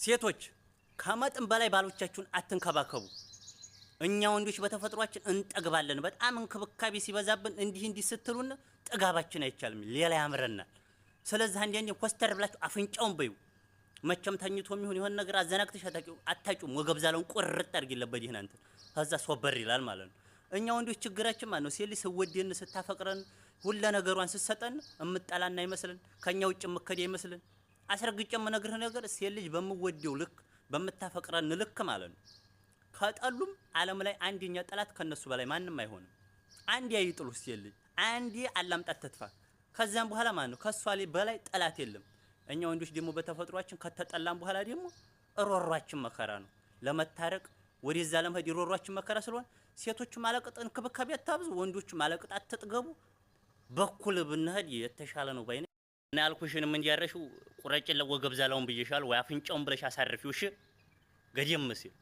ሴቶች ከመጠን በላይ ባሎቻችሁን አትንከባከቡ። እኛ ወንዶች በተፈጥሯችን እንጠግባለን። በጣም እንክብካቤ ሲበዛብን እንዲህ ስትሉን ጥጋባችን አይቻልም፣ ሌላ ያምረናል። ስለዚህ አንዴ ኮስተር ብላችሁ አፍንጫውን በዩ። መቼም ተኝቶም ይሁን የሆነ ነገር አዘናግተሽ አታጩም። ወገብ ዛለውን ቁርጥ አድርጊለት በዲህና እንትን ከዛ ሶበር ይላል ማለት ነው። እኛ ወንዶች ችግራችን ማለት ነው ሴት ልጅ ስወደን ስታፈቅረን ሁሉ ነገሯን ስትሰጠን እምጣላና አይመስልን፣ ከኛ ውጭ ምከድ አይመስልን። አስረግጬ የምነግርህ ነገር ሴት ልጅ በምወደው ልክ በምታፈቅረን ልክ ማለት ነው ከጠሉም ዓለም ላይ አንደኛ ጠላት ከነሱ በላይ ማንም አይሆንም። አንዴ አይጥሉ ሴት ልጅ አንዴ አላምጣት ተጥፋ። ከዛም በኋላ ማለት ነው ከሷ በላይ ጠላት የለም። እኛ ወንዶች ደግሞ በተፈጥሯችን ከተጠላን በኋላ ደግሞ ሮሯችን መከራ ነው። ለመታረቅ ወደዛ ለመሄድ ሮሯችን መከራ ስለሆነ ሴቶቹ ማለቅጥ እንክብካቤ አታብዙ፣ ወንዶቹ ማለቅጥ አትጥገቡ። በኩል ብንሄድ የተሻለ ነው ባይነ እና ያልኩሽንም እንዲያረሽው ቁረጭ ለወገብ ዛላውን ብዬሻል ወይ አፍንጫውን ብለሽ አሳርፊው። እሺ ገደም ሲል